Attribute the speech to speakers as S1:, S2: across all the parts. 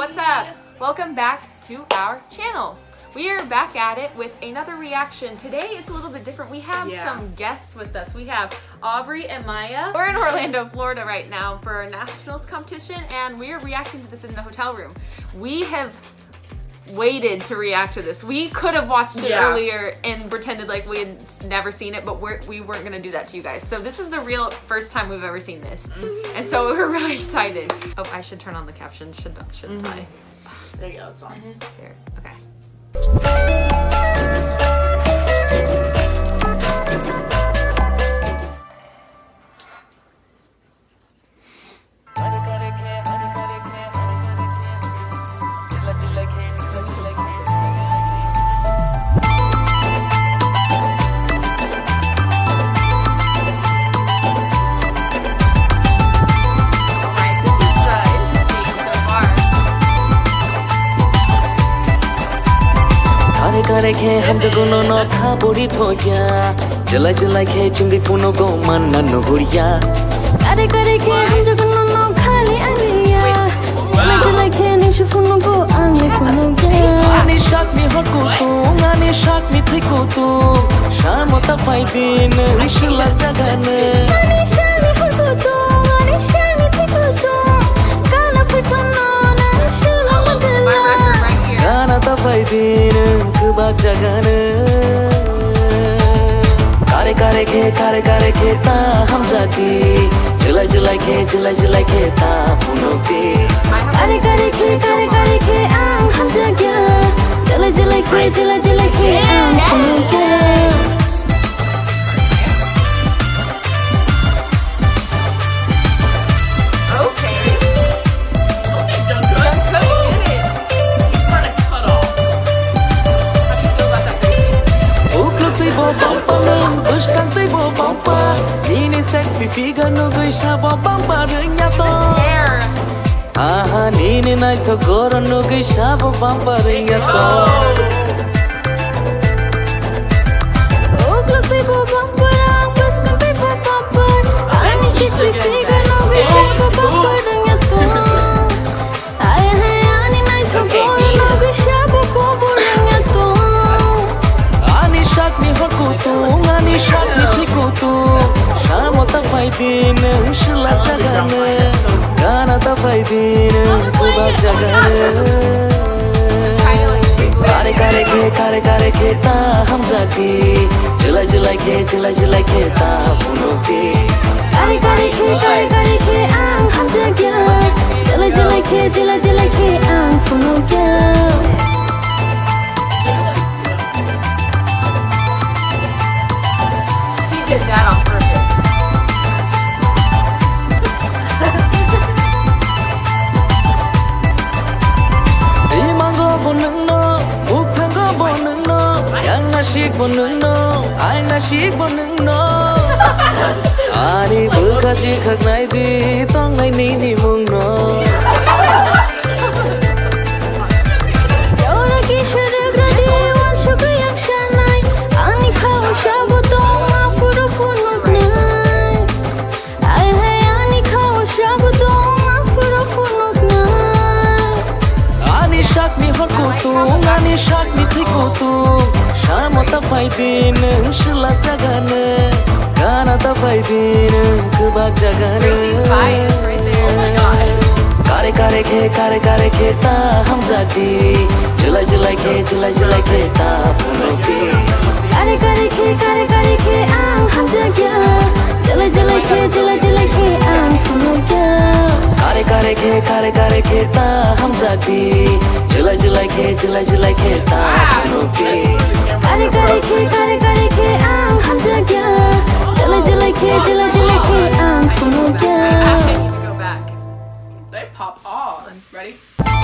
S1: What's up? Welcome back to our channel. We are back at it with another reaction. Today it's a little bit different. We have some guests with us. We have Aubrey and Maya. We're in Orlando, Florida right now for our nationals competition, and we are reacting to this in the hotel room. We have waited to react to this. We could have watched it earlier and pretended like we had never seen it, but we weren't gonna do that to you guys. So this is the real first time we've ever seen this. And so we're really excited. Oh, I should turn on the caption, shouldn't I?
S2: There you go, it's on.
S1: There, okay.
S3: करे खे हम जगनो न था बोरी थोया जला जला खे चुंगी फुनो को मन न नहुरिया
S4: करे करे खे हम जगनो न खाली आलिया जला जला खे निशु फुनो को आंगे फुनो के आनी शाक मी हको तू आनी शाक मी थिको तू शाम त फाइदिन रिशला जगने आनी शाक मी हको तू आनी शाक मी थिको तू काना फुनो ना रिशला मगला काना त फाइदिन बाग जगने कारे के ता हम जाती जला जला के ता फुनो के कारे के आम हम जाग्या जला जला के आम फुनो के Figa no guisha bo bamba ringa to aha nini nai to goro no guisha bo bamba ringa to oglo te bo bamba rang bas kan te bo bamba ani sisi figa no guisha bo bamba ringa to ay hai ani nai to goro no guisha bo bamba ringa to ani shak mi hoku tu ani shak mi thiku tu Shamo ta faidin shla jagane Gana ta faidin kubak jagane Kare ke ta hum jati Jila ke ta funo ke Kare ke ang hum jagya Jila ke ang funo ke
S1: He did that on purpose.
S3: Shik bonung no, I na shik bonung no. Ani buka shikak nai di, tong nai ni mung no. Yora ki shara gradi, wan shuka yak shanai. Ani kawa shabo tong ma furu funuk nai. Ay hai ani kawa shabo tong ma furu funuk nai. Ani shak mi horku tu, ani shak mi thiku tu. Shamo ta faidin shla jagane Gana ta faidin kubak jagane Kare ke ta hum jati Jila ke ta funo ke Kare ke ang hum jagya Jila ke ang funo ke Kare ke ta hum jati Jila ke ta funo ke Kare ke ang hum jagya Jila ke ang funo ke
S1: Go back.
S2: They pop off. Ready?
S1: Tell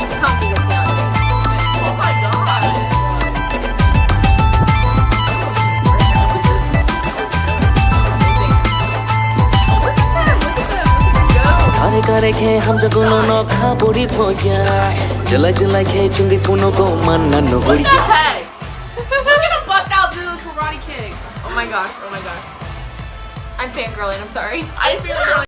S1: me what's happening.
S2: Oh my god.
S3: Kare ke hum jagono no kha bori thoya Jila ke chungi funo ko man na no
S2: What the heck? We're gonna bust out the karate kick.
S1: Oh my gosh. I'm fangirling, I'm sorry.
S2: I feel